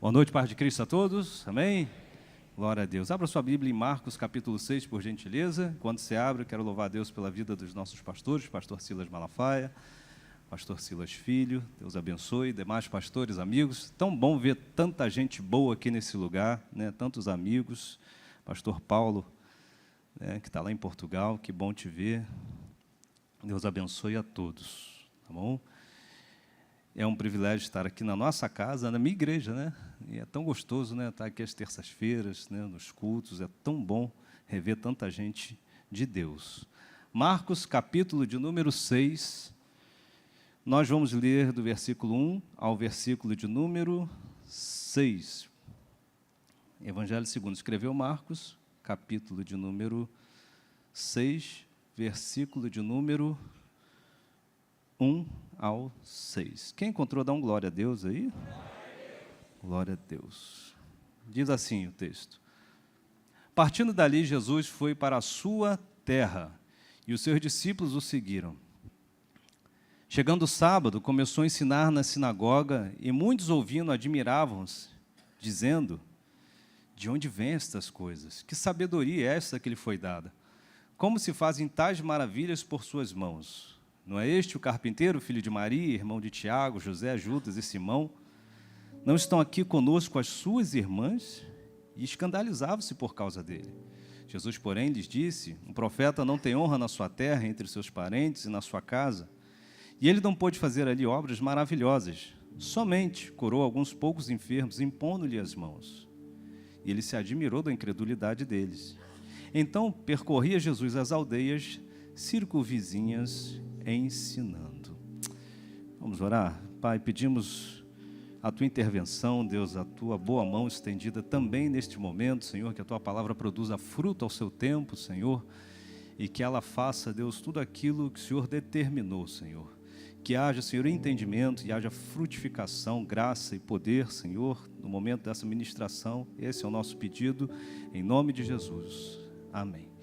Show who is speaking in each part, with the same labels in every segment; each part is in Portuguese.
Speaker 1: Boa noite, paz de Cristo a todos, amém? Glória a Deus. Abra sua Bíblia em Marcos, capítulo 6, por gentileza. Quando você abre, eu quero louvar a Deus pela vida dos nossos pastores, pastor Silas Malafaia, pastor Silas Filho, Deus abençoe, demais pastores, amigos. Tão bom ver tanta gente boa aqui nesse lugar, né? Tantos amigos, pastor Paulo, né, que está lá em Portugal, que bom te ver. Deus abençoe a todos, tá bom? É um privilégio estar aqui na nossa casa, na minha igreja, né? E é tão gostoso, né, estar aqui às terças-feiras, né, nos cultos, é tão bom rever tanta gente de Deus. Marcos, capítulo de número 6, nós vamos ler do versículo 1 ao versículo de número 6. Evangelho segundo escreveu Marcos, capítulo de número 6, versículo de número 1 ao 6. Quem encontrou, dá um glória a Deus aí. Glória a Deus. Diz assim o texto. Partindo dali, Jesus foi para a sua terra, e os seus discípulos o seguiram. Chegando o sábado, começou a ensinar na sinagoga, e muitos ouvindo admiravam-se, dizendo: de onde vêm estas coisas? Que sabedoria é esta que lhe foi dada? Como se fazem tais maravilhas por suas mãos? Não é este o carpinteiro, filho de Maria, irmão de Tiago, José, Judas e Simão? Não estão aqui conosco as suas irmãs? E escandalizavam-se por causa dele. Jesus, porém, lhes disse: um profeta não tem honra na sua terra, entre seus parentes e na sua casa. E ele não pôde fazer ali obras maravilhosas. Somente curou alguns poucos enfermos, impondo-lhe as mãos. E ele se admirou da incredulidade deles. Então percorria Jesus as aldeias circunvizinhas, ensinando. Vamos orar? Pai, pedimos a Tua intervenção, Deus, a Tua boa mão estendida também neste momento, Senhor, que a Tua palavra produza fruto ao seu tempo, Senhor, e que ela faça, Deus, tudo aquilo que o Senhor determinou, Senhor. Que haja, Senhor, entendimento e haja frutificação, graça e poder, Senhor, no momento dessa ministração. Esse é o nosso pedido, em nome de Jesus. Amém.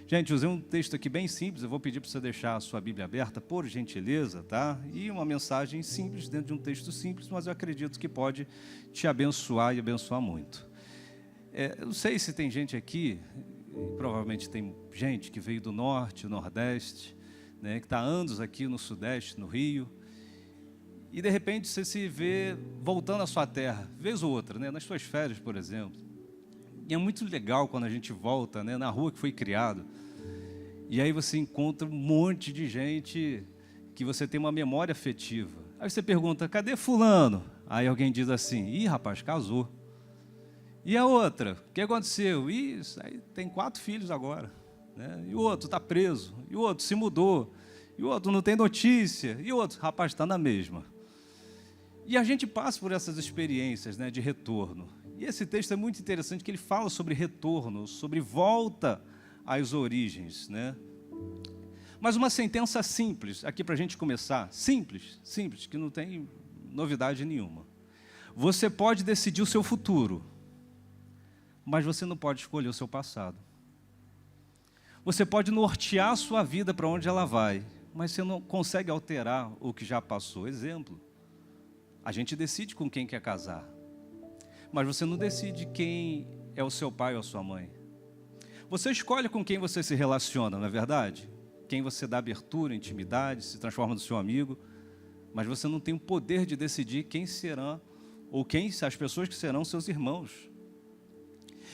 Speaker 1: Gente, usei um texto aqui bem simples, eu vou pedir para você deixar a sua Bíblia aberta, por gentileza, tá? E uma mensagem simples dentro de um texto simples, mas eu acredito que pode te abençoar e abençoar muito. Eu não sei se tem gente aqui, provavelmente tem gente que veio do norte, nordeste, né, que está há anos aqui no sudeste, no Rio, e de repente você se vê voltando à sua terra, vez ou outra, né, nas suas férias, por exemplo. E é muito legal quando a gente volta, né, na rua que foi criado. E aí você encontra um monte de gente que você tem uma memória afetiva. Aí você pergunta: cadê fulano? Aí alguém diz assim: ih, rapaz, casou. E a outra? O que aconteceu? Isso, aí tem 4 filhos agora. Né? E o outro está preso. E o outro se mudou. E o outro não tem notícia. E o outro, rapaz, está na mesma. E a gente passa por essas experiências, né, de retorno. E esse texto é muito interessante, que ele fala sobre retorno, sobre volta às origens, né? Mas uma sentença simples, aqui para a gente começar, simples, que não tem novidade nenhuma. Você pode decidir o seu futuro, mas você não pode escolher o seu passado. Você pode nortear a sua vida para onde ela vai, mas você não consegue alterar o que já passou. Exemplo, a gente decide com quem quer casar, mas você não decide quem é o seu pai ou a sua mãe. Você escolhe com quem você se relaciona, não é verdade? Quem você dá abertura, intimidade, se transforma no seu amigo, mas você não tem o poder de decidir quem serão, ou quem as pessoas que serão seus irmãos.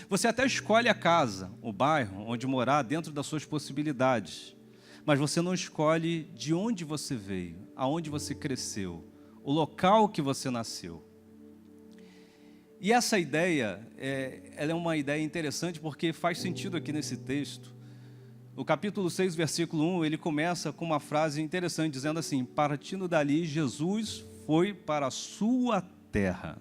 Speaker 1: Você até escolhe a casa, o bairro, onde morar, dentro das suas possibilidades, mas você não escolhe de onde você veio, aonde você cresceu, o local que você nasceu. E essa ideia, ela é uma ideia interessante porque faz sentido aqui nesse texto. O capítulo 6, versículo 1, ele começa com uma frase interessante, dizendo assim: partindo dali, Jesus foi para a sua terra.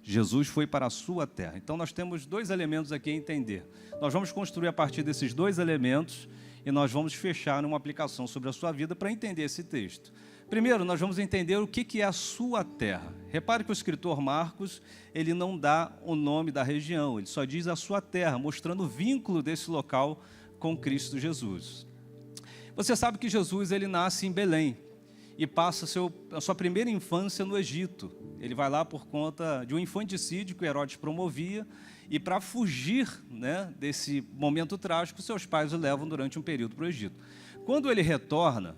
Speaker 1: Jesus foi para a sua terra. Então nós temos 2 elementos aqui a entender. Nós vamos construir a partir desses 2 elementos e nós vamos fechar uma aplicação sobre a sua vida para entender esse texto. Primeiro, nós vamos entender o que é a sua terra. Repare que o escritor Marcos, ele não dá o nome da região, ele só diz a sua terra, mostrando o vínculo desse local com Cristo Jesus. Você sabe que Jesus, ele nasce em Belém. e passa a sua primeira infância no Egito. Ele vai lá por conta de um infanticídio que Herodes promovia, e para fugir, né, desse momento trágico, seus pais o levam durante um período para o Egito. Quando ele retorna,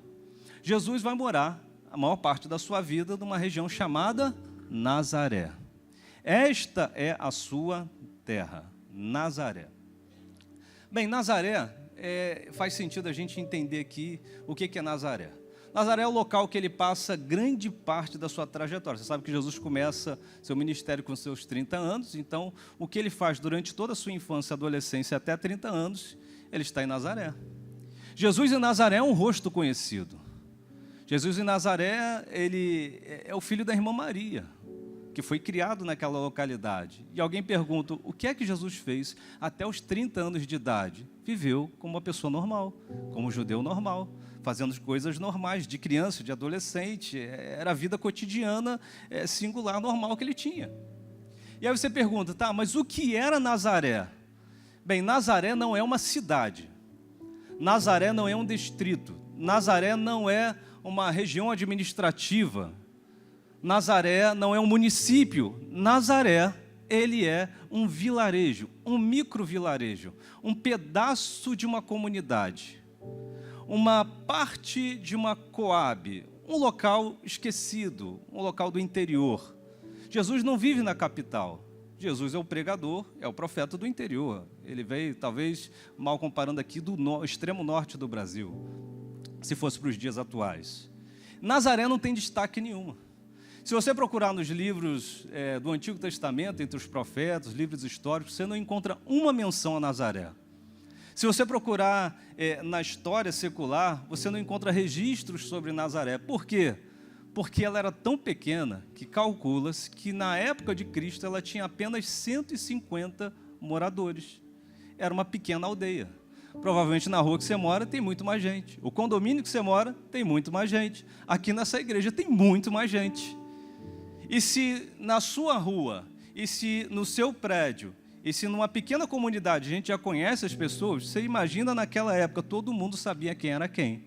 Speaker 1: Jesus vai morar a maior parte da sua vida numa região chamada Nazaré. Esta é a sua terra, Nazaré. Bem, Nazaré, faz sentido a gente entender aqui o que é Nazaré. Nazaré é o local que ele passa grande parte da sua trajetória. Você sabe que Jesus começa seu ministério com seus 30 anos, então o que ele faz durante toda a sua infância, adolescência até 30 anos, ele está em Nazaré. Jesus em Nazaré é um rosto conhecido. Jesus em Nazaré, ele é o filho da irmã Maria, que foi criado naquela localidade. E alguém pergunta, o que é que Jesus fez até os 30 anos de idade? Viveu como uma pessoa normal, como um judeu normal, fazendo coisas normais, de criança, de adolescente. Era a vida cotidiana, singular, normal que ele tinha. E aí você pergunta, tá, mas o que era Nazaré? Bem, Nazaré não é uma cidade. Nazaré não é um distrito. Nazaré não é uma região administrativa. Nazaré não é um município. Nazaré, ele é um vilarejo, um microvilarejo, um pedaço de uma comunidade, uma parte de uma coab, um local esquecido, um local do interior. Jesus não vive na capital. Jesus é o pregador, é o profeta do interior. Ele veio, talvez, mal comparando aqui, do extremo norte do Brasil, se fosse para os dias atuais. Nazaré não tem destaque nenhum. Se você procurar nos livros do Antigo Testamento, entre os profetas, livros históricos, você não encontra uma menção a Nazaré. Se você procurar na história secular, você não encontra registros sobre Nazaré. Por quê? Porque ela era tão pequena que calcula-se que na época de Cristo ela tinha apenas 150 moradores. Era uma pequena aldeia. Provavelmente na rua que você mora tem muito mais gente. O condomínio que você mora tem muito mais gente. Aqui nessa igreja tem muito mais gente. E se na sua rua, e se no seu prédio, e se numa pequena comunidade a gente já conhece as pessoas, você imagina naquela época, todo mundo sabia quem era quem.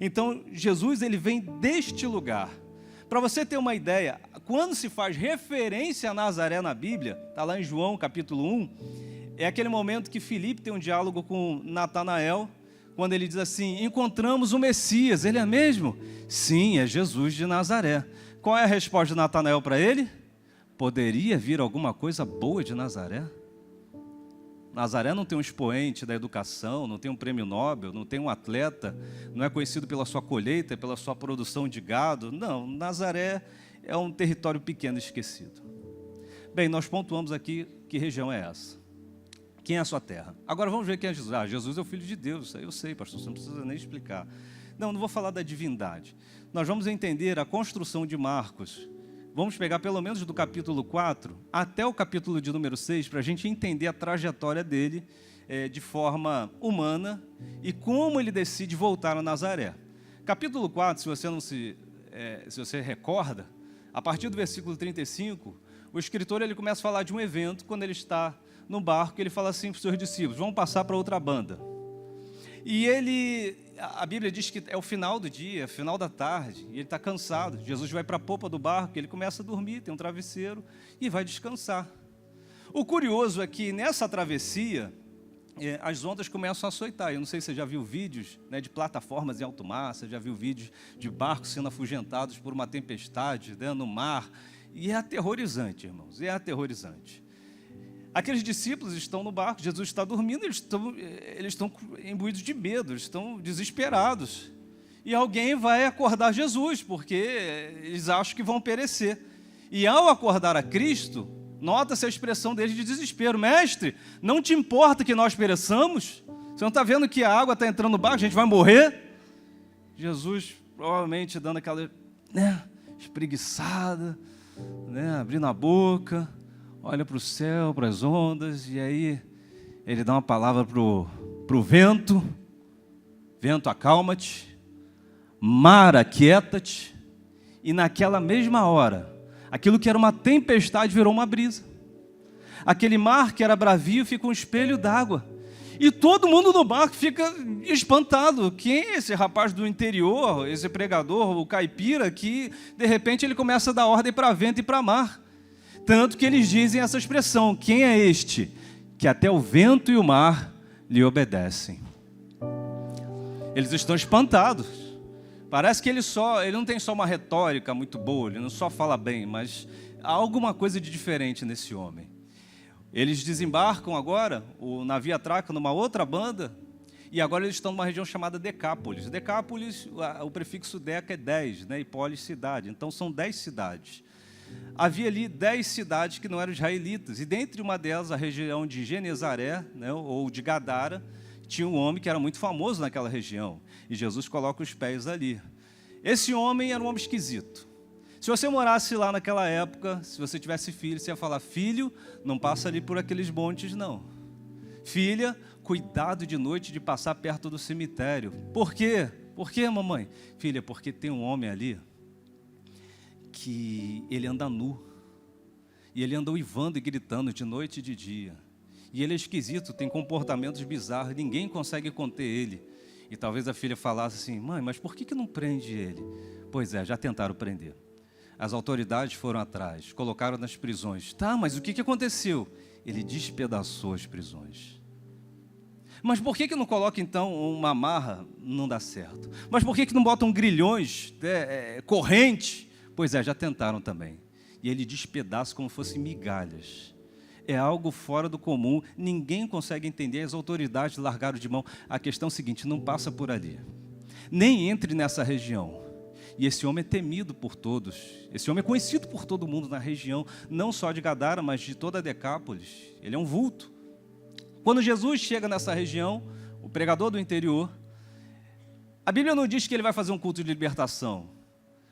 Speaker 1: Então, Jesus ele vem deste lugar. Para você ter uma ideia, quando se faz referência a Nazaré na Bíblia, está lá em João capítulo 1, é aquele momento que Filipe tem um diálogo com Natanael, quando ele diz assim, encontramos o Messias, ele é mesmo? Sim, é Jesus de Nazaré. Qual é a resposta de Natanael para ele? Poderia vir alguma coisa boa de Nazaré? Nazaré não tem um expoente da educação, não tem um prêmio Nobel, não tem um atleta, não é conhecido pela sua colheita, pela sua produção de gado. Não, Nazaré é um território pequeno esquecido. Bem, nós pontuamos aqui que região é essa. Quem é a sua terra? Agora vamos ver quem é Jesus. Ah, Jesus é o Filho de Deus, isso aí eu sei, pastor, você não precisa nem explicar. Não vou falar da divindade. Nós vamos entender a construção de Marcos. Vamos pegar pelo menos do capítulo 4 até o capítulo de número 6 para a gente entender a trajetória dele de forma humana e como ele decide voltar a Nazaré. Capítulo 4, se você recorda, a partir do versículo 35, o escritor ele começa a falar de um evento quando ele está no barco, ele fala assim para os seus discípulos, vamos passar para outra banda. E a Bíblia diz que é o final do dia, final da tarde, e ele está cansado. Jesus vai para a popa do barco, ele começa a dormir, tem um travesseiro, e vai descansar. O curioso é que nessa travessia, as ondas começam a açoitar. Eu não sei se você já viu vídeos de plataformas em alto mar, você já viu vídeos de barcos sendo afugentados por uma tempestade no mar. E é aterrorizante, irmãos, é aterrorizante. Aqueles discípulos estão no barco, Jesus está dormindo, eles estão imbuídos de medo, eles estão desesperados. E alguém vai acordar Jesus, porque eles acham que vão perecer. E ao acordar a Cristo, nota-se a expressão deles de desespero. Mestre, não te importa que nós pereçamos? Você não está vendo que a água está entrando no barco, a gente vai morrer? Jesus, provavelmente, dando aquela espreguiçada, abrindo a boca, olha para o céu, para as ondas, e aí ele dá uma palavra para o vento. Vento, acalma-te. Mar, aquieta-te. E naquela mesma hora, aquilo que era uma tempestade virou uma brisa. Aquele mar que era bravio ficou um espelho d'água. E todo mundo no barco fica espantado. Quem é esse rapaz do interior, esse pregador, o caipira, que de repente ele começa a dar ordem para vento e para mar? Tanto que eles dizem essa expressão: quem é este que até o vento e o mar lhe obedecem? Eles estão espantados. Parece que ele não tem só uma retórica muito boa, ele não só fala bem, mas há alguma coisa de diferente nesse homem. Eles desembarcam agora, o navio atraca numa outra banda, e agora eles estão numa região chamada Decápolis. Decápolis, o prefixo deca é 10, né? E polis, cidade. Então são 10 cidades. Havia ali 10 cidades que não eram israelitas, e dentre uma delas, a região de Genezaré, né, ou de Gadara, tinha um homem que era muito famoso naquela região, e Jesus coloca os pés ali. Esse homem era um homem esquisito. Se você morasse lá naquela época, se você tivesse filho, você ia falar: filho, não passa ali por aqueles montes, não. Filha, cuidado de noite de passar perto do cemitério. Por quê? Por quê, mamãe? Filha, porque tem um homem ali que ele anda nu. E ele anda uivando e gritando de noite e de dia. E ele é esquisito, tem comportamentos bizarros, ninguém consegue conter ele. E talvez a filha falasse assim: mãe, mas por que não prende ele? Pois é, já tentaram prender. As autoridades foram atrás, colocaram nas prisões. Tá, mas o que aconteceu? Ele despedaçou as prisões. Mas por que não coloca então uma amarra? Não dá certo. Mas por que não botam grilhões, corrente? Pois é, já tentaram também. E ele despedaça como fossem migalhas. É algo fora do comum, ninguém consegue entender, as autoridades largaram de mão. A questão é a seguinte: não passa por ali. Nem entre nessa região. E esse homem é temido por todos. Esse homem é conhecido por todo mundo na região, não só de Gadara, mas de toda a Decápolis. Ele é um vulto. Quando Jesus chega nessa região, o pregador do interior, a Bíblia não diz que ele vai fazer um culto de libertação.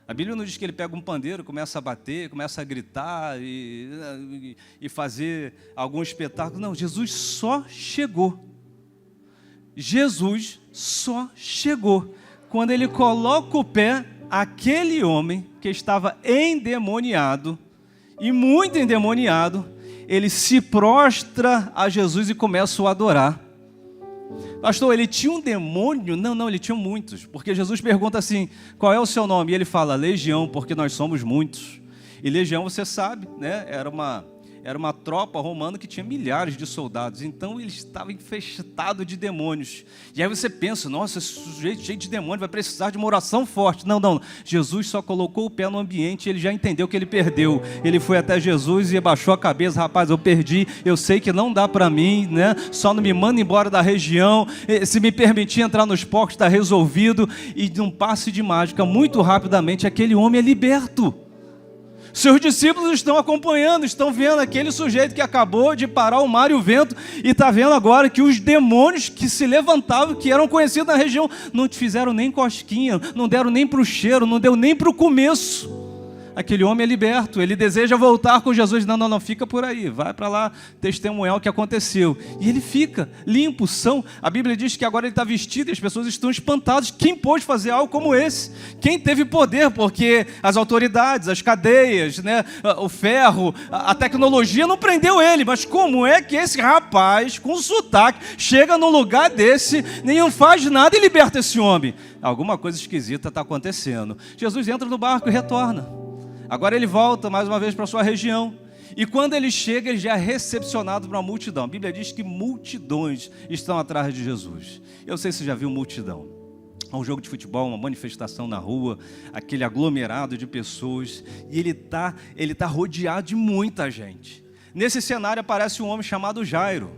Speaker 1: A Bíblia não diz que ele pega um pandeiro, começa a bater, começa a gritar e fazer algum espetáculo. Não, Jesus só chegou. Jesus só chegou. Quando ele coloca o pé, aquele homem que estava endemoniado, e muito endemoniado, ele se prostra a Jesus e começa a adorar. Pastor, ele tinha um demônio? Não, ele tinha muitos. Porque Jesus pergunta assim: qual é o seu nome? E ele fala: Legião, porque nós somos muitos. E Legião, você sabe, né? Era uma tropa romana que tinha milhares de soldados. Então ele estava infestado de demônios. E aí você pensa: nossa, esse sujeito cheio de demônio vai precisar de uma oração forte. Não. Jesus só colocou o pé no ambiente e ele já entendeu que ele perdeu. Ele foi até Jesus e abaixou a cabeça: rapaz, eu perdi, eu sei que não dá para mim, né? Só não me manda embora da região. Se me permitir entrar nos porcos, está resolvido. E num passe de mágica, muito rapidamente, aquele homem é liberto. Seus discípulos estão acompanhando, estão vendo aquele sujeito que acabou de parar o mar e o vento, e está vendo agora que os demônios que se levantavam, que eram conhecidos na região, não te fizeram nem cosquinha, não deram nem para o cheiro, não deu nem para o começo. Aquele homem é liberto, ele deseja voltar com Jesus. Não, fica por aí, vai para lá testemunhar o que aconteceu. E ele fica limpo, são. A Bíblia diz que agora ele está vestido e as pessoas estão espantadas. Quem pôde fazer algo como esse? Quem teve poder? Porque as autoridades, as cadeias, né, o ferro, a tecnologia não prendeu ele. Mas como é que esse rapaz, com sotaque, chega num lugar desse, nenhum faz nada e liberta esse homem? Alguma coisa esquisita está acontecendo. Jesus entra no barco e retorna. Agora ele volta mais uma vez para a sua região. E quando ele chega, ele já é recepcionado por uma multidão. A Bíblia diz que multidões estão atrás de Jesus. Eu sei se você já viu multidão. Um jogo de futebol, uma manifestação na rua, aquele aglomerado de pessoas. E ele tá rodeado de muita gente. Nesse cenário aparece um homem chamado Jairo.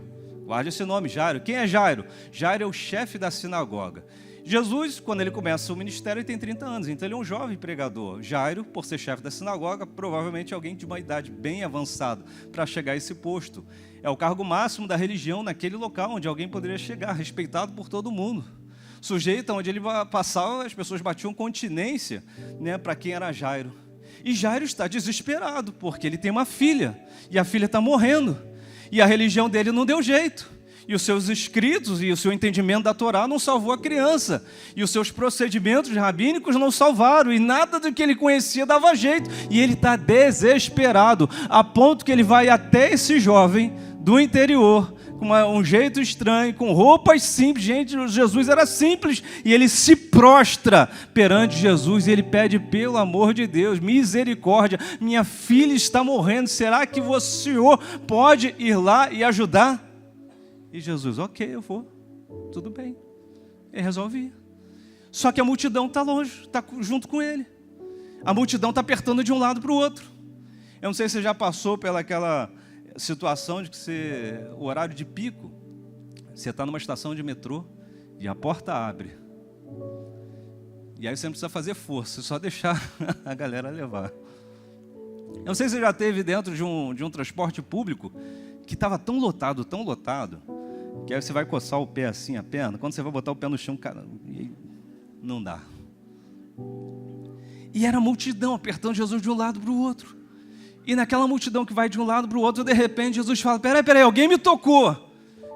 Speaker 1: Guarde esse nome, Jairo. Quem é Jairo? Jairo é o chefe da sinagoga. Jesus, quando ele começa o ministério, ele tem 30 anos, então ele é um jovem pregador. Jairo, por ser chefe da sinagoga, provavelmente alguém de uma idade bem avançada para chegar a esse posto. É o cargo máximo da religião naquele local onde alguém poderia chegar, respeitado por todo mundo. Sujeito onde ele passava, as pessoas batiam continência, né, para quem era Jairo. E Jairo está desesperado, porque ele tem uma filha, e a filha está morrendo, e a religião dele não deu jeito. E os seus escritos e o seu entendimento da Torá não salvou a criança. E os seus procedimentos rabínicos não salvaram. E nada do que ele conhecia dava jeito. E ele está desesperado, a ponto que ele vai até esse jovem do interior, com um jeito estranho, com roupas simples. Gente, Jesus era simples, e ele se prostra perante Jesus, e ele pede: pelo amor de Deus, misericórdia, minha filha está morrendo, será que o Senhor pode ir lá e ajudar? E Jesus: ok, eu vou, tudo bem. Ele resolve ir. Só que a multidão está longe, está junto com ele. A multidão está apertando de um lado para o outro. Eu não sei se você já passou pelaquela situação de que o horário de pico, você está numa estação de metrô e a porta abre. E aí você não precisa fazer força, só deixar a galera levar. Eu não sei se você já esteve dentro de um transporte público que estava tão lotado, que aí você vai coçar o pé assim, a perna, quando você vai botar o pé no chão, cara, não dá. E era a multidão apertando Jesus de um lado para o outro. E naquela multidão que vai de um lado para o outro, de repente Jesus fala: peraí, alguém me tocou.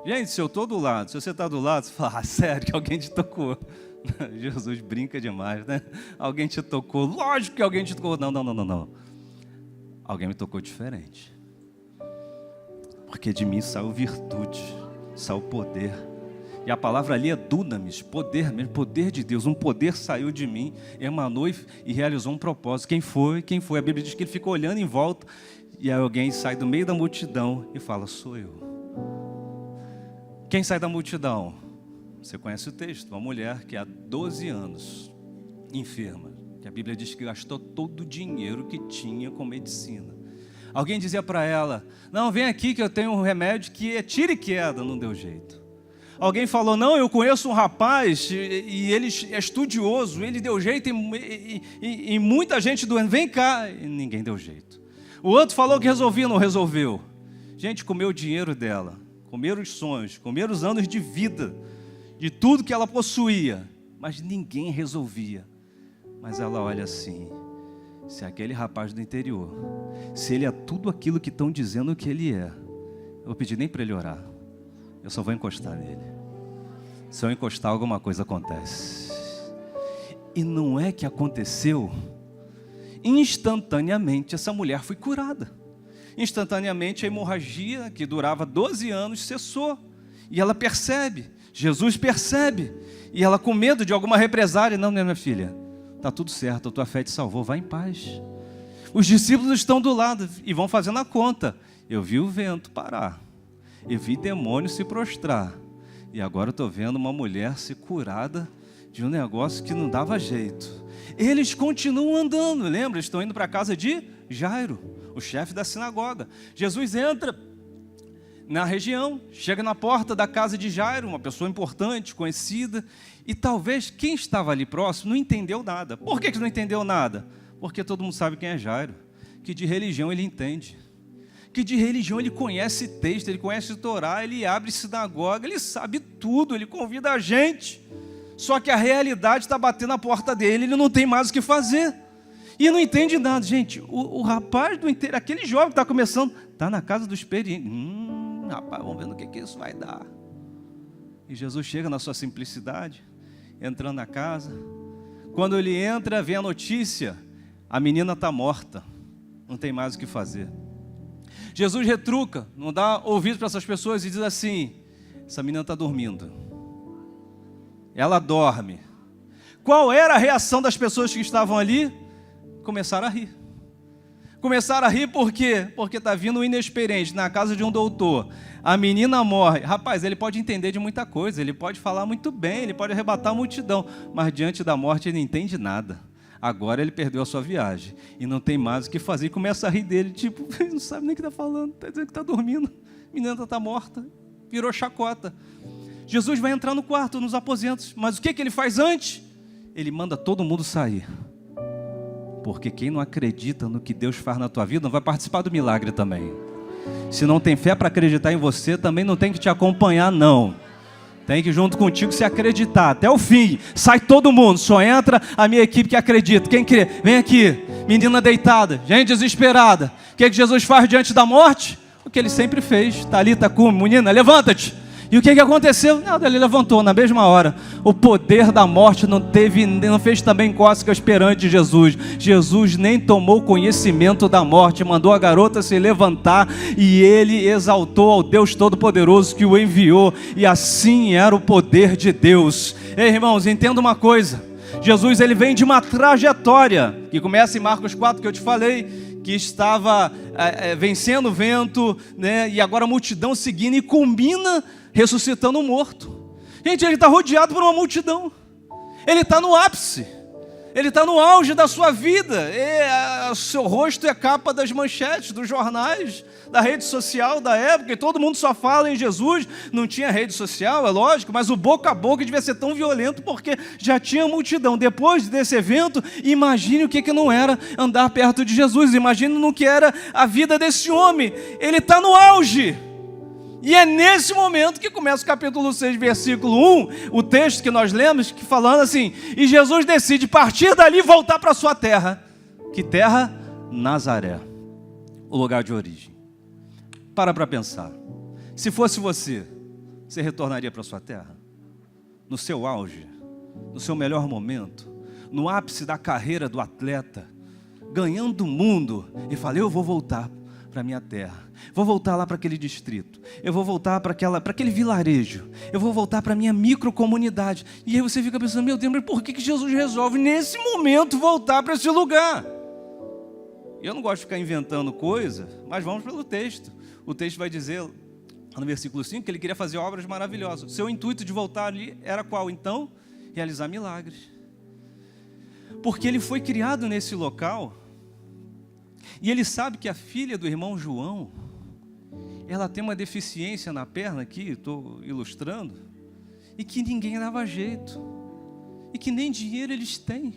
Speaker 1: Gente, se eu estou do lado, se você está do lado, você fala: sério que alguém te tocou? Jesus brinca demais, né? Alguém te tocou, lógico que alguém te tocou. Não. Alguém me tocou diferente. Porque de mim saiu virtude, saiu poder. E a palavra ali é dunamis, poder mesmo, poder de Deus. Um poder saiu de mim, emanou e realizou um propósito. Quem foi? A Bíblia diz que ele ficou olhando em volta, e aí alguém sai do meio da multidão e fala: sou eu. Quem sai da multidão? Você conhece o texto, uma mulher que há 12 anos, enferma, que a Bíblia diz que gastou todo o dinheiro que tinha com medicina. Alguém dizia para ela: não, vem aqui que eu tenho um remédio que é tira e queda. Não deu jeito. Alguém falou: não, eu conheço um rapaz e ele é estudioso, ele deu jeito e muita gente doente, vem cá. E ninguém deu jeito. O outro falou que resolvia, não resolveu. Gente, comeu o dinheiro dela, comeram os sonhos, comeram os anos de vida, de tudo que ela possuía, mas ninguém resolvia. Mas ela olha assim: se aquele rapaz do interior, se ele é tudo aquilo que estão dizendo que ele é, eu vou pedir nem para ele orar, eu só vou encostar nele. Se eu encostar, alguma coisa acontece. E não é que aconteceu? Instantaneamente essa mulher foi curada. Instantaneamente a hemorragia, que durava 12 anos, cessou. E ela percebe, Jesus percebe. E ela, com medo de alguma represália: não, minha filha, está tudo certo, a tua fé te salvou, vai em paz. Os discípulos estão do lado e vão fazendo a conta. Eu vi o vento parar, eu vi demônio se prostrar, e agora eu estou vendo uma mulher ser curada de um negócio que não dava jeito. Eles continuam andando, lembra? Eles estão indo para a casa de Jairo, o chefe da sinagoga. Jesus entra na região, chega na porta da casa de Jairo, uma pessoa importante, conhecida, e talvez quem estava ali próximo não entendeu nada. Por que não entendeu nada? Porque todo mundo sabe quem é Jairo, que de religião ele entende, que de religião ele conhece texto, ele conhece Torá, ele abre sinagoga, ele sabe tudo, ele convida a gente. Só que a realidade está batendo na porta dele, ele não tem mais o que fazer. E não entende nada. Gente, o rapaz do interior, aquele jovem que está começando, está na casa do experiente. Rapaz, vamos ver no que isso vai dar. E Jesus chega na sua simplicidade, entrando na casa. Quando ele entra, vem a notícia: a menina está morta, não tem mais o que fazer. Jesus retruca, não dá ouvido para essas pessoas e diz assim: essa menina está dormindo. Ela dorme. Qual era a reação das pessoas que estavam ali? Começaram a rir. Começaram a rir por quê? Porque está vindo um inexperiente na casa de um doutor. A menina morre. Rapaz, ele pode entender de muita coisa, ele pode falar muito bem, ele pode arrebatar a multidão, mas diante da morte ele não entende nada. Agora ele perdeu a sua viagem e não tem mais o que fazer. E começa a rir dele, tipo, ele não sabe nem o que está falando, está dizendo que está dormindo. A menina está morta, virou chacota. Jesus vai entrar no quarto, nos aposentos, mas o que ele faz antes? Ele manda todo mundo sair. Porque quem não acredita no que Deus faz na tua vida não vai participar do milagre também. Se não tem fé para acreditar em você, também não tem que te acompanhar, não. Tem que junto contigo se acreditar até o fim. Sai todo mundo, só entra a minha equipe que acredita. Quem crê? Vem aqui. Menina deitada, gente desesperada. O que Jesus faz diante da morte? O que ele sempre fez. Talita cumi, menina, levanta-te. E o que aconteceu? Nada, ele levantou na mesma hora. O poder da morte não fez também cócegas perante Jesus. Jesus nem tomou conhecimento da morte, mandou a garota se levantar e ele exaltou ao Deus Todo-Poderoso que o enviou. E assim era o poder de Deus. Ei, irmãos, entenda uma coisa. Jesus, ele vem de uma trajetória que começa em Marcos 4, que eu te falei, que estava vencendo o vento, né? E agora a multidão seguindo, e culmina ressuscitando um morto. Gente, ele está rodeado por uma multidão. Ele está no ápice. Ele está no auge da sua vida. O seu rosto é capa das manchetes, dos jornais, da rede social da época. E todo mundo só fala em Jesus. Não tinha rede social, é lógico, mas o boca a boca devia ser tão violento porque já tinha multidão. Depois desse evento, imagine o que não era andar perto de Jesus. Imagine no que era a vida desse homem. Ele está no auge. E é nesse momento que começa o capítulo 6, versículo 1, o texto que nós lemos, que falando assim: e Jesus decide partir dali e voltar para a sua terra. Que terra? Nazaré, o lugar de origem. Para pensar. Se fosse você retornaria para a sua terra? No seu auge, no seu melhor momento, no ápice da carreira do atleta, ganhando o mundo, e fala: eu vou voltar para a minha terra, vou voltar lá para aquele distrito, eu vou voltar para aquele vilarejo, eu vou voltar para a minha microcomunidade. E aí você fica pensando: meu Deus, mas por que Jesus resolve nesse momento voltar para esse lugar? Eu não gosto de ficar inventando coisa, mas vamos pelo texto. O texto vai dizer, no versículo 5, que ele queria fazer obras maravilhosas. Seu intuito de voltar ali era qual, então? Realizar milagres. Porque ele foi criado nesse local. E ele sabe que a filha do irmão João, ela tem uma deficiência na perna aqui, estou ilustrando, e que ninguém dava jeito, e que nem dinheiro eles têm.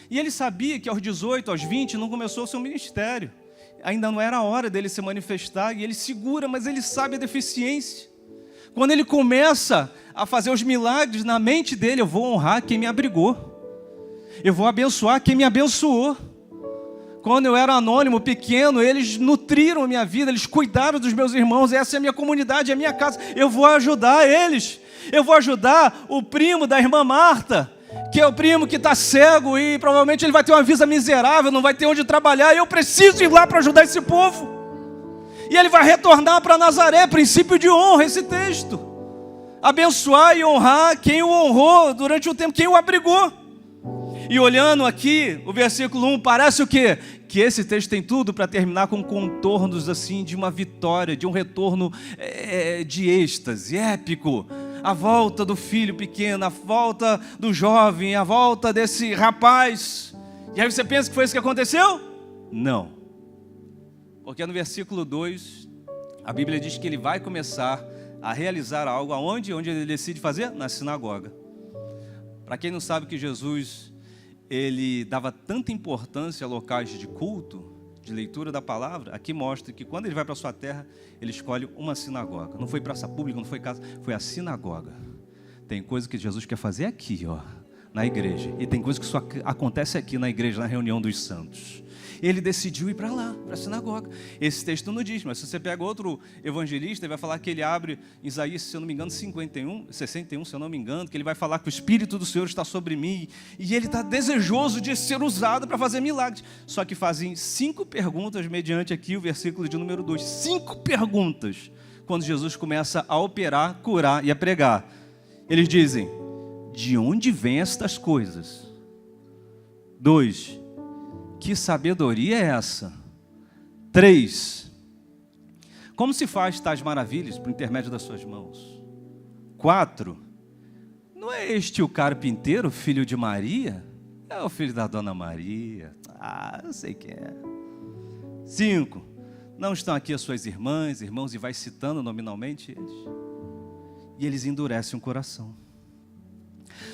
Speaker 1: E ele sabia que aos 18, aos 20, não começou o seu ministério, ainda não era a hora dele se manifestar, e ele segura, mas ele sabe a deficiência. Quando ele começa a fazer os milagres, na mente dele: eu vou honrar quem me abrigou, eu vou abençoar quem me abençoou. Quando eu era anônimo, pequeno, eles nutriram a minha vida, eles cuidaram dos meus irmãos. Essa é a minha comunidade, é a minha casa. Eu vou ajudar eles. Eu vou ajudar o primo da irmã Marta, que é o primo que está cego e provavelmente ele vai ter uma vida miserável, não vai ter onde trabalhar. E eu preciso ir lá para ajudar esse povo. E ele vai retornar para Nazaré, princípio de honra, esse texto. Abençoar e honrar quem o honrou durante o tempo, quem o abrigou. E olhando aqui, o versículo 1, parece o quê? Que esse texto tem tudo para terminar com contornos assim de uma vitória, de um retorno de êxtase, épico. A volta do filho pequeno, a volta do jovem, a volta desse rapaz. E aí você pensa que foi isso que aconteceu? Não. Porque no versículo 2, a Bíblia diz que ele vai começar a realizar algo aonde? Onde ele decide fazer? Na sinagoga. Para quem não sabe que Jesus, ele dava tanta importância a locais de culto, de leitura da palavra, aqui mostra que quando ele vai para a sua terra, ele escolhe uma sinagoga. Não foi praça pública, não foi casa, foi a sinagoga. Tem coisa que Jesus quer fazer aqui, ó, na igreja. E tem coisa que só acontece aqui na igreja, na reunião dos santos. Ele decidiu ir para lá, para a sinagoga. Esse texto não diz, mas se você pega outro evangelista, ele vai falar que ele abre Isaías, se eu não me engano, 61, se eu não me engano, que ele vai falar que o Espírito do Senhor está sobre mim, e ele está desejoso de ser usado para fazer milagres. Só que fazem 5 perguntas, mediante aqui o versículo de número 2. 5 perguntas, quando Jesus começa a operar, curar e a pregar. Eles dizem: de onde vêm estas coisas? 2, que sabedoria é essa? 3, como se faz tais maravilhas por intermédio das suas mãos? 4, não é este o carpinteiro, filho de Maria? É o filho da dona Maria. Eu sei quem é. 5, não estão aqui as suas irmãs, irmãos, e vai citando nominalmente eles. E eles endurecem o coração.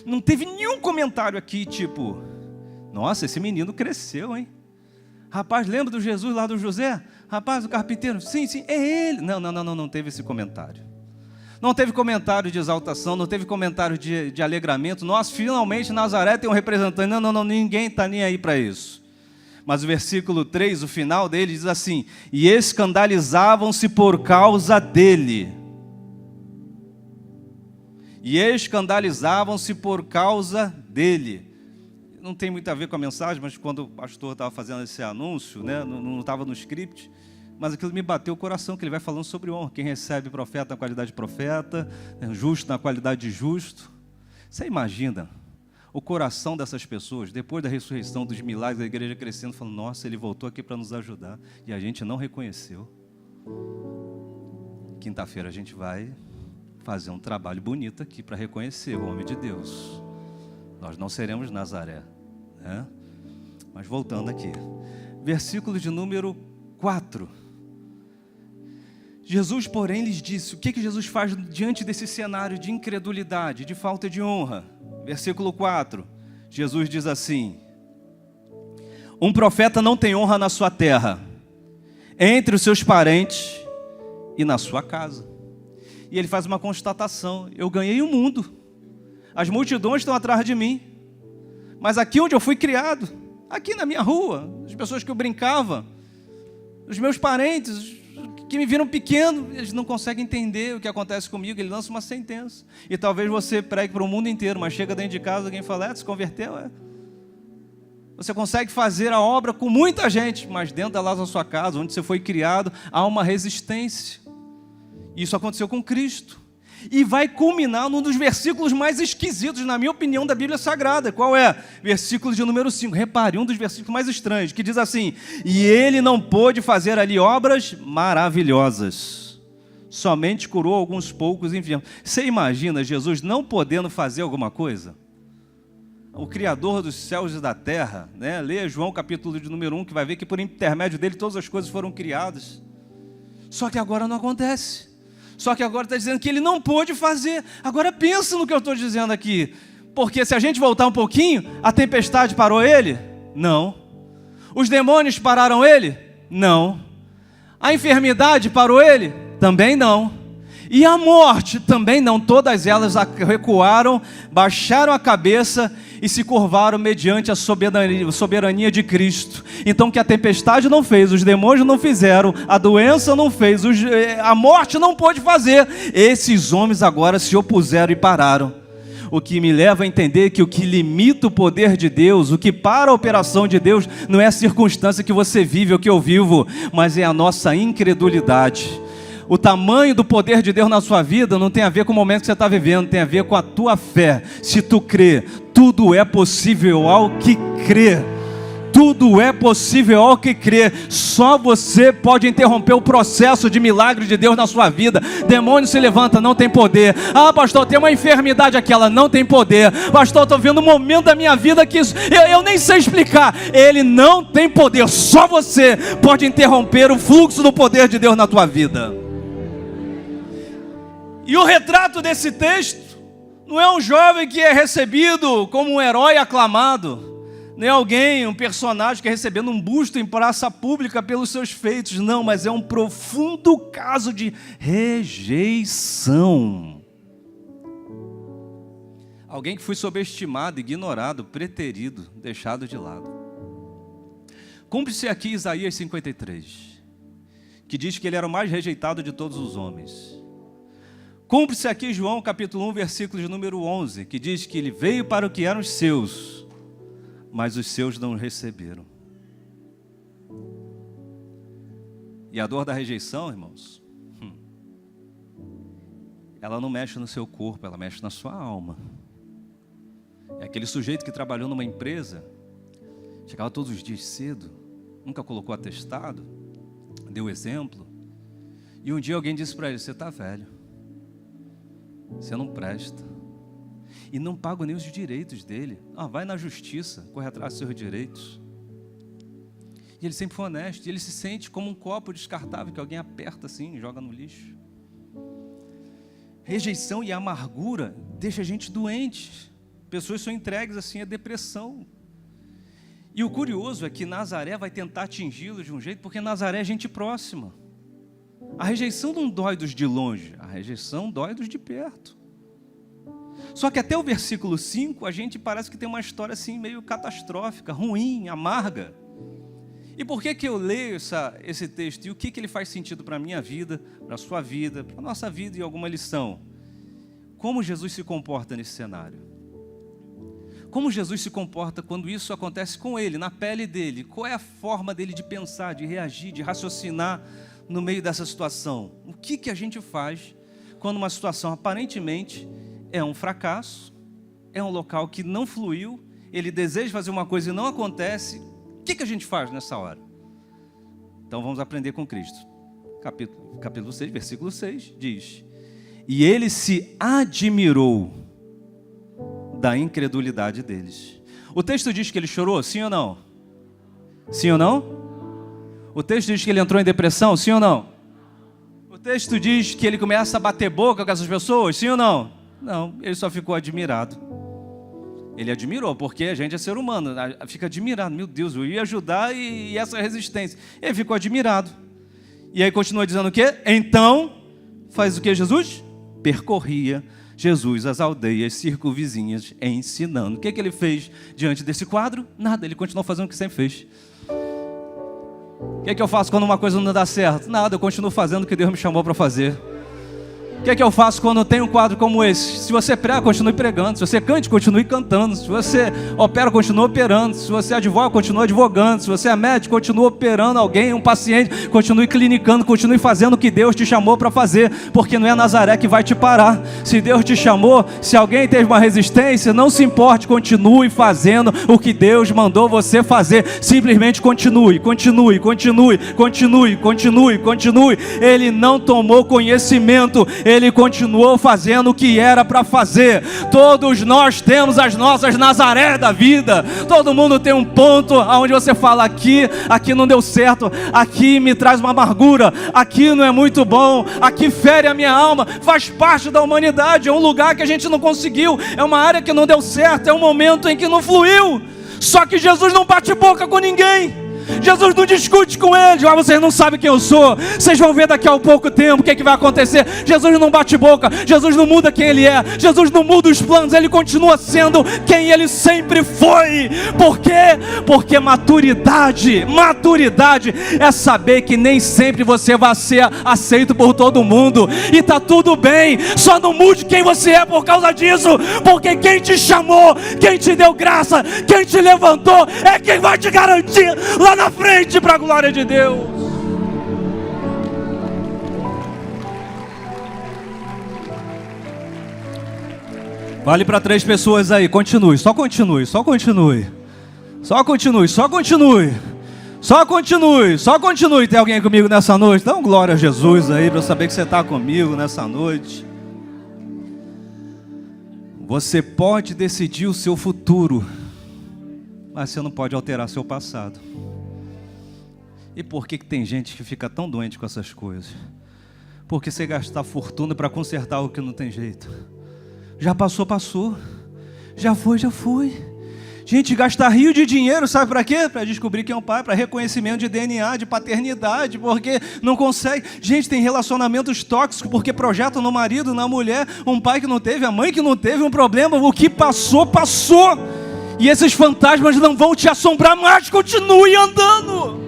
Speaker 1: Não teve nenhum comentário aqui tipo: nossa, esse menino cresceu, hein? Rapaz, lembra do Jesus lá do José? Rapaz, o carpinteiro, sim, é ele. Não teve esse comentário. Não teve comentário de exaltação, não teve comentário de alegramento. Nós, finalmente, Nazaré tem um representante. Não, ninguém está nem aí para isso. Mas o versículo 3, o final dele, diz assim: e escandalizavam-se por causa dele. e escandalizavam-se por causa dele. Não tem muito a ver com a mensagem, mas quando o pastor estava fazendo esse anúncio, né, não estava no script, mas aquilo me bateu o coração, que ele vai falando sobre honra. Quem recebe profeta na qualidade de profeta, justo na qualidade de justo. Você imagina o coração dessas pessoas, depois da ressurreição, dos milagres da igreja crescendo, falando, nossa, ele voltou aqui para nos ajudar, e a gente não reconheceu. Quinta-feira a gente vai fazer um trabalho bonito aqui para reconhecer o homem de Deus. Nós não seremos Nazaré, né? Mas voltando aqui, versículo de número 4. Jesus, porém, lhes disse, o que Jesus faz diante desse cenário de incredulidade, de falta de honra? Versículo 4, Jesus diz assim, um profeta não tem honra na sua terra, entre os seus parentes e na sua casa. E ele faz uma constatação, eu ganhei o mundo, as multidões estão atrás de mim, mas aqui onde eu fui criado, aqui na minha rua, as pessoas que eu brincava, os meus parentes, que me viram pequeno, eles não conseguem entender o que acontece comigo, ele lança uma sentença. E talvez você pregue para o mundo inteiro, mas chega dentro de casa, alguém fala, se converteu? Você consegue fazer a obra com muita gente, mas dentro da sua casa, onde você foi criado, há uma resistência. Isso aconteceu com Cristo. E vai culminar num dos versículos mais esquisitos, na minha opinião, da Bíblia Sagrada. Qual é? Versículo de número 5. Repare, um dos versículos mais estranhos, que diz assim, e ele não pôde fazer ali obras maravilhosas, somente curou alguns poucos enfermos. Você imagina Jesus não podendo fazer alguma coisa? O Criador dos céus e da terra, né? Leia João capítulo de número 1, que vai ver que por intermédio dele todas as coisas foram criadas. Só que agora não acontece. Só que agora está dizendo que ele não pôde fazer. Agora pensa no que eu estou dizendo aqui. Porque se a gente voltar um pouquinho, a tempestade parou ele? Não. Os demônios pararam ele? Não. A enfermidade parou ele? Também não. E a morte? Também não. Todas elas recuaram, baixaram a cabeça e se curvaram mediante a soberania de Cristo. Então, que a tempestade não fez, os demônios não fizeram, a doença não fez, a morte não pôde fazer. Esses homens agora se opuseram e pararam. O que me leva a entender que o que limita o poder de Deus, o que para a operação de Deus, não é a circunstância que você vive ou que eu vivo, mas é a nossa incredulidade. O tamanho do poder de Deus na sua vida não tem a ver com o momento que você está vivendo, tem a ver com a tua fé. Se tu crê, tudo é possível ao que crê. Tudo é possível ao que crê. Só você pode interromper o processo de milagre de Deus na sua vida. Demônio se levanta, não tem poder. Ah, pastor, tem uma enfermidade aqui, ela não tem poder. Pastor, estou vendo um momento da minha vida que isso, eu nem sei explicar. Ele não tem poder. Só você pode interromper o fluxo do poder de Deus na tua vida. E o retrato desse texto não é um jovem que é recebido como um herói aclamado, nem alguém, um personagem que é recebendo um busto em praça pública pelos seus feitos, não, mas é um profundo caso de rejeição. Alguém que foi subestimado, ignorado, preterido, deixado de lado. Cumpre-se aqui Isaías 53, que diz que ele era o mais rejeitado de todos os homens. Cumpre-se aqui João capítulo 1, versículo de número 11, que diz que ele veio para o que eram os seus, mas os seus não o receberam. E a dor da rejeição, irmãos, ela não mexe no seu corpo, ela mexe na sua alma. É aquele sujeito que trabalhou numa empresa, chegava todos os dias cedo, nunca colocou atestado, deu exemplo, e um dia alguém disse para ele, você está velho. Você não presta. E não paga nem os direitos dele. Vai na justiça, corre atrás dos seus direitos. E ele sempre foi honesto. E ele se sente como um copo descartável que alguém aperta assim e joga no lixo. Rejeição e amargura deixa a gente doente. Pessoas são entregues assim à depressão. E o curioso é que Nazaré vai tentar atingi-lo de um jeito, porque Nazaré é gente próxima. A rejeição não dói dos de longe, a rejeição dói dos de perto. Só que até o versículo 5, a gente parece que tem uma história assim meio catastrófica, ruim, amarga. E por que eu leio esse texto? E o que ele faz sentido para a minha vida, para a sua vida, para a nossa vida e alguma lição? como Jesus se comporta nesse cenário? Como Jesus se comporta quando isso acontece com ele, na pele dele? Qual é a forma dele de pensar, de reagir, de raciocinar no meio dessa situação? O que a gente faz quando uma situação aparentemente é um fracasso, é um local que não fluiu, ele deseja fazer uma coisa e não acontece? O que a gente faz nessa hora? Então vamos aprender com Cristo. Capítulo 6, versículo 6 diz: e ele se admirou da incredulidade deles. O texto diz que ele chorou, sim ou não? Sim ou não? O texto diz que ele entrou em depressão, sim ou não? O texto diz que ele começa a bater boca com essas pessoas, sim ou não? Não, ele só ficou admirado. Ele admirou, porque a gente é ser humano, fica admirado. Meu Deus, eu ia ajudar e essa resistência. Ele ficou admirado. E aí continua dizendo o quê? Então, faz o que Jesus? Percorria Jesus as aldeias circunvizinhas ensinando. O que ele fez diante desse quadro? Nada, ele continuou fazendo o que sempre fez. O que eu faço quando uma coisa não dá certo? Nada, eu continuo fazendo o que Deus me chamou para fazer. O que eu faço quando tem um quadro como esse? Se você prega, continue pregando. Se você cante, continue cantando. Se você opera, continue operando. Se você advoga, continue advogando. Se você é médico, continue operando alguém, um paciente, continue clinicando, continue fazendo o que Deus te chamou para fazer, porque não é Nazaré que vai te parar. Se Deus te chamou, se alguém teve uma resistência, não se importe, continue fazendo o que Deus mandou você fazer. Simplesmente continue, continue, continue, continue, continue, continue. Ele não tomou conhecimento, ele continuou fazendo o que era para fazer. Todos nós temos as nossas Nazaré da vida. Todo mundo tem um ponto onde você fala: aqui não deu certo, aqui me traz uma amargura, aqui não é muito bom, aqui fere a minha alma. Faz parte da humanidade, é um lugar que a gente não conseguiu, é uma área que não deu certo, é um momento em que não fluiu. Só que Jesus não bate boca com ninguém. Jesus não discute com eles: vocês não sabem quem eu sou, vocês vão ver daqui a pouco tempo o que vai acontecer. Jesus não bate boca, Jesus não muda quem ele é, Jesus não muda os planos, ele continua sendo quem ele sempre foi. Por quê? Porque maturidade é saber que nem sempre você vai ser aceito por todo mundo, e tá tudo bem. Só não mude quem você é por causa disso, porque quem te chamou, quem te deu graça, quem te levantou, é quem vai te garantir lá na frente para a glória de Deus. Vale para 3 pessoas aí. Continue, só continue, só continue, só continue, só continue, só continue, só continue. Tem alguém comigo nessa noite? Dá um glória a Jesus aí para eu saber que você está comigo nessa noite. Você pode decidir o seu futuro, mas você não pode alterar seu passado. E por que tem gente que fica tão doente com essas coisas? Porque você gastar fortuna para consertar o que não tem jeito. Já passou, passou. Já foi. Gente, gastar rio de dinheiro, sabe para quê? Para descobrir quem é o pai, para reconhecimento de DNA, de paternidade, porque não consegue. Gente, tem relacionamentos tóxicos porque projetam no marido, na mulher, um pai que não teve, a mãe que não teve um problema. O que passou, passou. E esses fantasmas não vão te assombrar mais. Continue andando.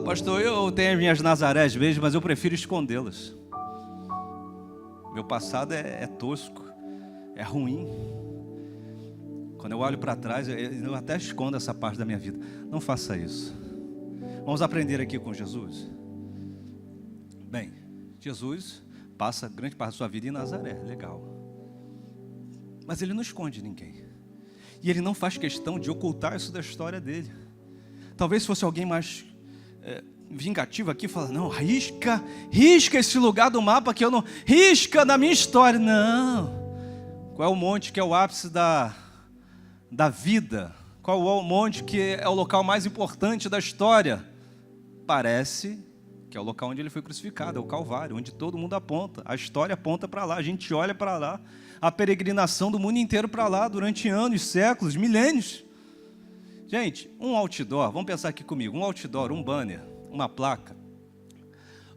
Speaker 1: Pastor, eu tenho as minhas Nazarés mesmo, mas eu prefiro escondê-las. Meu passado é tosco, é ruim. Quando eu olho para trás, eu até escondo essa parte da minha vida. Não faça isso. Vamos aprender aqui com Jesus. Bem, Jesus passa grande parte da sua vida em Nazaré, legal. Mas ele não esconde ninguém. E ele não faz questão de ocultar isso da história dele. Talvez fosse alguém mais vingativo aqui, fala: não, risca esse lugar do mapa que eu não... Risca da minha história. Não. Qual é o monte que é o ápice da vida? Qual é o monte que é o local mais importante da história? Parece que é o local onde ele foi crucificado, é o Calvário, onde todo mundo aponta. A história aponta para lá, a gente olha para lá. A peregrinação do mundo inteiro para lá, durante anos, séculos, milênios. Gente, um outdoor, vamos pensar aqui comigo, um outdoor, um banner, uma placa,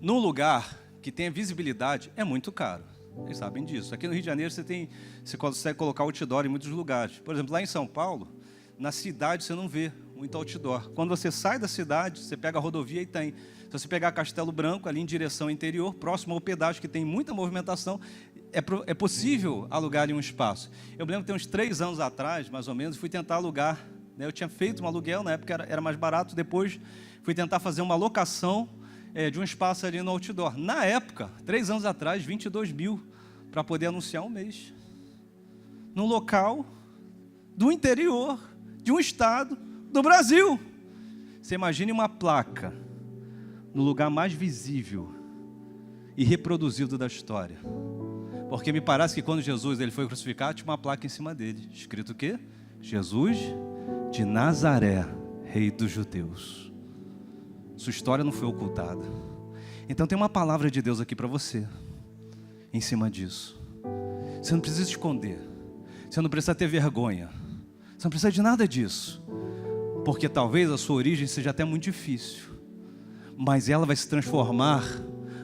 Speaker 1: num lugar que tenha visibilidade, é muito caro. Vocês sabem disso. Aqui no Rio de Janeiro você consegue colocar outdoor em muitos lugares. Por exemplo, lá em São Paulo, na cidade você não vê um muito outdoor. Quando você sai da cidade, você pega a rodovia e tem. Se você pegar Castelo Branco, ali em direção interior, próximo ao pedágio, que tem muita movimentação, é possível alugar ali um espaço. Eu me lembro que tem uns 3 anos atrás, mais ou menos, fui tentar alugar, né? Eu tinha feito um aluguel, na época era mais barato, depois fui tentar fazer uma locação de um espaço ali no outdoor. Na época, 3 anos atrás, 22 mil para poder anunciar um mês. Num local do interior, de um estado do Brasil. Você imagine uma placa no lugar mais visível e reproduzido da história. Porque me parece que quando Jesus ele foi crucificado, tinha uma placa em cima dele, escrito o quê? Jesus de Nazaré, Rei dos Judeus. Sua história não foi ocultada. Então tem uma palavra de Deus aqui para você, em cima disso. Você não precisa esconder, você não precisa ter vergonha, você não precisa de nada disso, porque talvez a sua origem seja até muito difícil, mas ela vai se transformar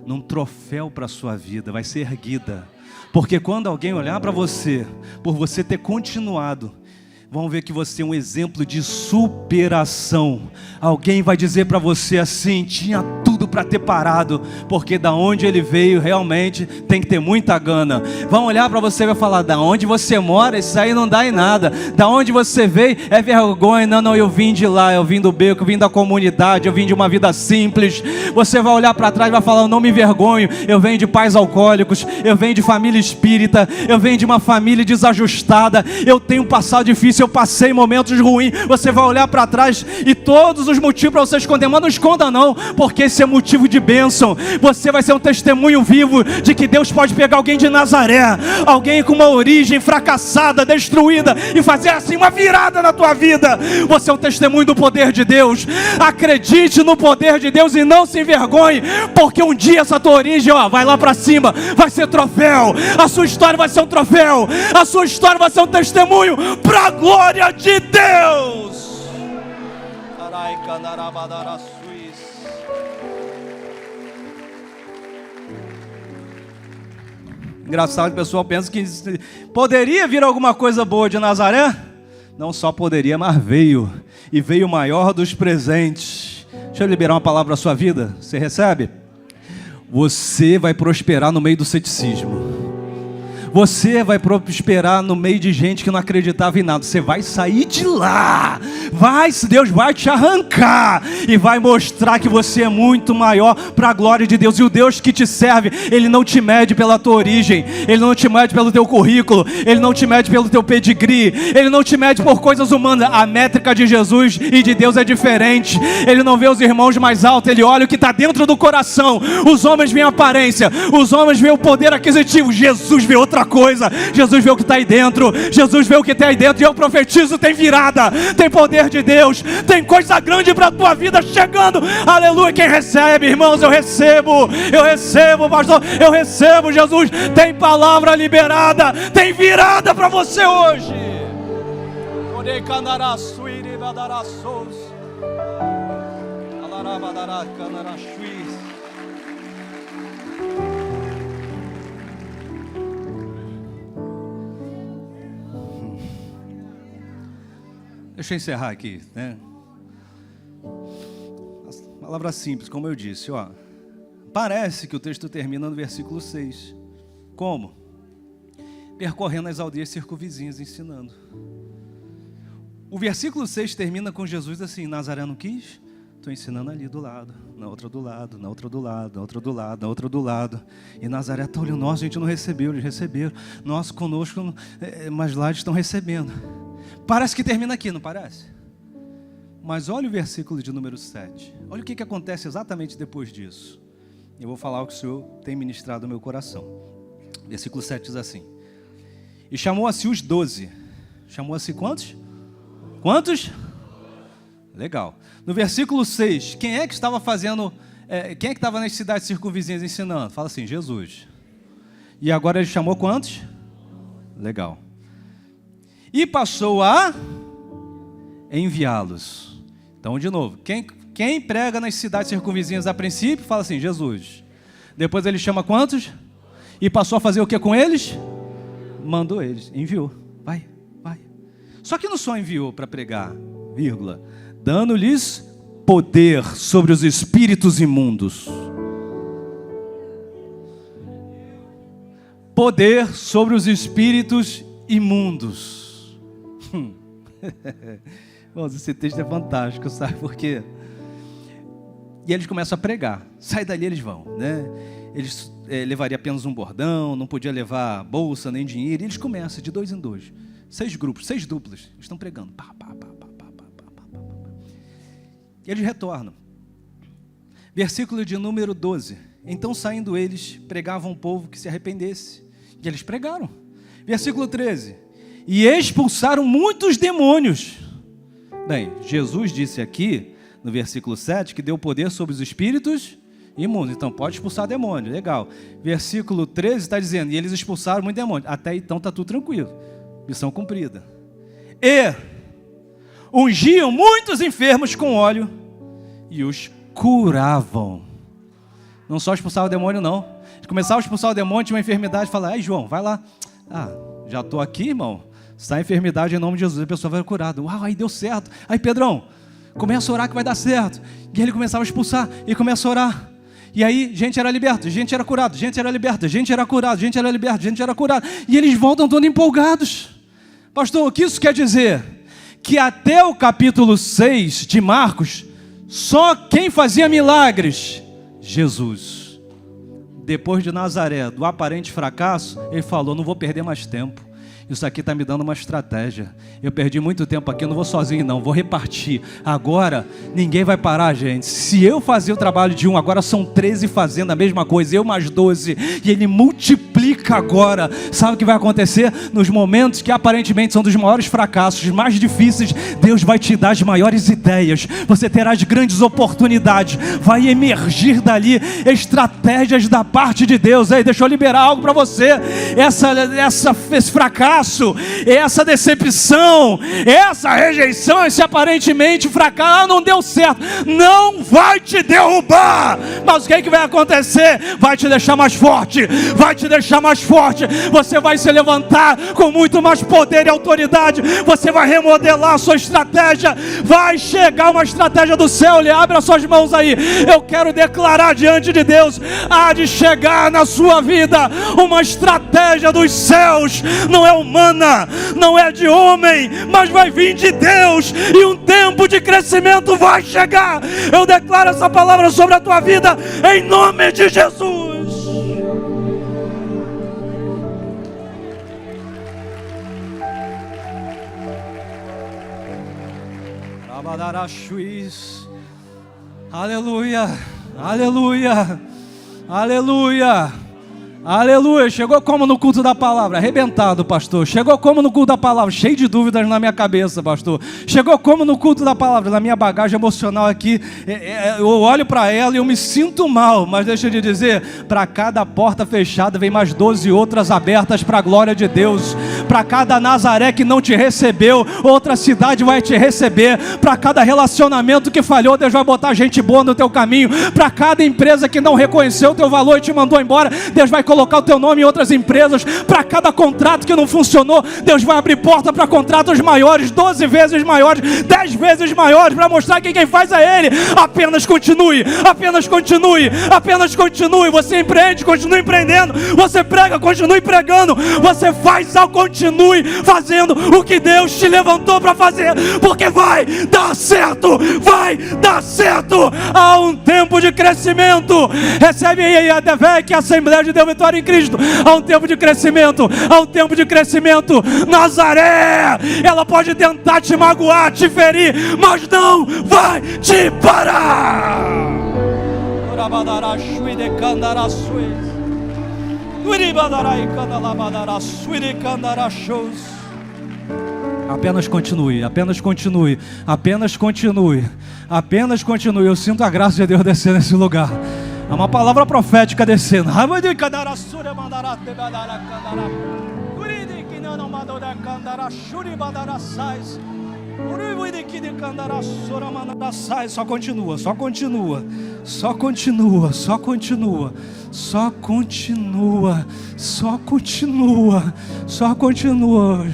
Speaker 1: num troféu para a sua vida, vai ser erguida, porque quando alguém olhar para você, por você ter continuado, vão ver que você é um exemplo de superação. Alguém vai dizer para você assim, tinha tudo para ter parado, porque da onde ele veio realmente tem que ter muita gana. Vão olhar para você e vai falar, da onde você mora, isso aí não dá em nada. Da onde você veio é vergonha. Não, eu vim de lá, eu vim do beco, eu vim da comunidade, eu vim de uma vida simples. Você vai olhar para trás e vai falar, eu não me vergonho, eu venho de pais alcoólicos, eu venho de família espírita, eu venho de uma família desajustada, eu tenho um passado difícil, eu passei momentos ruins. Você vai olhar para trás e todos os motivos para você esconder, mas não esconda não, porque esse é motivo de bênção. Você vai ser um testemunho vivo de que Deus pode pegar alguém de Nazaré, alguém com uma origem fracassada, destruída, e fazer assim uma virada na tua vida. Você é um testemunho do poder de Deus. Acredite no poder de Deus e não se envergonhe, porque um dia essa tua origem vai lá para cima, vai ser troféu. A sua história vai ser um troféu, a sua história vai ser um testemunho para a glória de Deus. Engraçado que o pessoal pensa que poderia vir alguma coisa boa de Nazaré. Não só poderia, mas veio. E veio o maior dos presentes. Deixa eu liberar uma palavra para a sua vida. Você recebe? Você vai prosperar no meio do ceticismo. Você vai prosperar no meio de gente que não acreditava em nada. Você vai sair de lá. Deus vai te arrancar e vai mostrar que você é muito maior para a glória de Deus. E o Deus que te serve, Ele não te mede pela tua origem, Ele não te mede pelo teu currículo, Ele não te mede pelo teu pedigree, Ele não te mede por coisas humanas. A métrica de Jesus e de Deus é diferente. Ele não vê os irmãos mais altos, Ele olha o que está dentro do coração. Os homens veem a aparência, os homens veem o poder aquisitivo. Jesus vê outra coisa. Jesus vê o que está aí dentro. Jesus vê o que tem aí dentro. E eu profetizo, tem virada, tem poder de Deus, tem coisa grande para a tua vida chegando. Aleluia. Quem recebe, irmãos, eu recebo, pastor, eu recebo. Jesus tem palavra liberada, tem virada para você hoje. Deixa eu encerrar aqui, né? Palavra simples, como eu disse, parece que o texto termina no versículo 6. Como? Percorrendo as aldeias circunvizinhas, ensinando. O versículo 6 termina com Jesus assim, Nazaré não quis? Estou ensinando ali do lado, na outra do lado, na outra do lado, na outra do lado, na outra do lado. E Nazaré está olhando, nossa, a gente não recebeu, eles receberam. Nós conosco, mas lá eles estão recebendo. Parece que termina aqui, não parece? Mas olha o versículo de número 7. Olha o que acontece exatamente depois disso. Eu vou falar o que o Senhor tem ministrado no meu coração. Versículo 7 diz assim. E chamou a si os 12. Chamou a si quantos? Quantos? Legal. No versículo 6, quem é que estava fazendo... quem é que estava nas cidades circunvizinhas ensinando? Fala assim, Jesus. E agora ele chamou quantos? Legal. E passou a enviá-los. Então, de novo, quem prega nas cidades circunvizinhas a princípio, fala assim, Jesus. Depois ele chama quantos? E passou a fazer o que com eles? Mandou eles, enviou. Vai. Só que não só enviou para pregar, vírgula. dando-lhes poder sobre os espíritos imundos. Poder sobre os espíritos imundos. Bom, esse texto é fantástico, sabe por quê? E eles começam a pregar. Sai dali, eles vão, né? Eles levariam apenas um bordão, não podia levar bolsa nem dinheiro. E eles começam de 2 em 2. 6 grupos, 6 duplas. Eles estão pregando. Pá, pá, pá, pá, pá, pá, pá, pá, pá. E eles retornam. Versículo de número 12. Então, saindo eles, pregavam ao povo que se arrependesse. E eles pregaram. Versículo 13. E expulsaram muitos demônios. Bem, Jesus disse aqui, no versículo 7, que deu poder sobre os espíritos imundos. Então, pode expulsar demônio. Legal. Versículo 13 está dizendo, e eles expulsaram muitos demônios. Até então está tudo tranquilo. Missão cumprida. E ungiam muitos enfermos com óleo e os curavam. Não só expulsava o demônio, não. Eles começavam a expulsar o demônio, tinha uma enfermidade, falavam, ai João, vai lá. Ah, já estou aqui, irmão. Está a enfermidade em nome de Jesus, a pessoa vai curada. Uau, aí deu certo. Aí Pedrão, começa a orar que vai dar certo. E ele começava a expulsar, e começa a orar. E aí, gente era liberta, gente era curada, gente era liberta, gente era curada, gente era liberta, gente era curada. E eles voltam todos empolgados. Pastor, o que isso quer dizer? Que até o capítulo 6 de Marcos, só quem fazia milagres? Jesus. Depois de Nazaré, do aparente fracasso, ele falou, não vou perder mais tempo. Isso aqui está me dando uma estratégia. Eu perdi muito tempo aqui, eu não vou sozinho não, vou repartir. Agora, ninguém vai parar, gente. Se eu fazer o trabalho de um, agora são 13 fazendo a mesma coisa, eu mais 12. E ele multiplica agora. Sabe o que vai acontecer? Nos momentos que aparentemente são dos maiores fracassos, mais difíceis, Deus vai te dar as maiores ideias. Você terá as grandes oportunidades. Vai emergir dali estratégias da parte de Deus. Aí, deixa eu liberar algo para você. Esse fracasso, essa decepção, essa rejeição, esse aparentemente fracasso, não deu certo, não vai te derrubar, mas o que é que vai acontecer? Vai te deixar mais forte, vai te deixar mais forte, você vai se levantar com muito mais poder e autoridade, você vai remodelar a sua estratégia, vai chegar uma estratégia do céu. Ele abre as suas mãos aí, eu quero declarar diante de Deus, há de chegar na sua vida uma estratégia dos céus, não é humana, não é de homem, mas vai vir de Deus, e um tempo de crescimento vai chegar. Eu declaro essa palavra sobre a tua vida, em nome de Jesus. Aleluia, aleluia, aleluia. Aleluia, chegou como no culto da palavra? Arrebentado, pastor. Chegou como no culto da palavra? Cheio de dúvidas na minha cabeça, pastor. Chegou como no culto da palavra? Na minha bagagem emocional aqui, eu olho para ela e eu me sinto mal, mas deixa eu te dizer, para cada porta fechada vem mais 12 outras abertas para a glória de Deus. Para cada Nazaré que não te recebeu, outra cidade vai te receber. Para cada relacionamento que falhou, Deus vai botar gente boa no teu caminho. Para cada empresa que não reconheceu o teu valor e te mandou embora, Deus vai colocar o teu nome em outras empresas. Para cada contrato que não funcionou, Deus vai abrir porta para contratos maiores, 12 vezes maiores, 10 vezes maiores, para mostrar que quem faz é Ele. Apenas continue, apenas continue, apenas continue. Você empreende, continue empreendendo. Você prega, continue pregando. Você faz algo, continue fazendo o que Deus te levantou para fazer, porque vai dar certo, vai dar certo. Há um tempo de crescimento. Recebe aí a DEVEC, a Assembleia de Deus Vitória em Cristo. Há um tempo de crescimento, há um tempo de crescimento. Nazaré, ela pode tentar te magoar, te ferir, mas não vai te parar. Apenas continue, apenas continue, apenas continue, apenas continue. Eu sinto a graça de Deus descer nesse lugar. É uma palavra profética descendo. Só continua, só continua, só continua, só continua, só continua, só continua, só continua.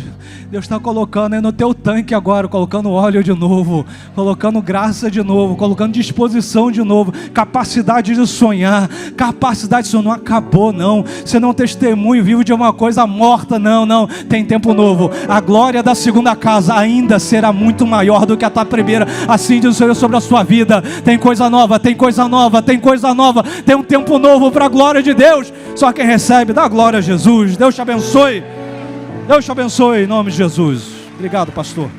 Speaker 2: Deus está colocando aí no teu tanque agora, colocando óleo de novo, colocando graça de novo, colocando disposição de novo, capacidade de sonhar, capacidade, isso não acabou não, você não é um testemunho vivo de uma coisa morta, não, tem tempo novo. A glória da segunda casa ainda será muito maior do que a da primeira, assim diz o Senhor sobre a sua vida. Tem coisa nova, tem coisa nova, tem coisa nova, tem um tempo novo para a glória de Deus. Só quem recebe, dá glória a Jesus. Deus te abençoe. Deus te abençoe em nome de Jesus. Obrigado, pastor.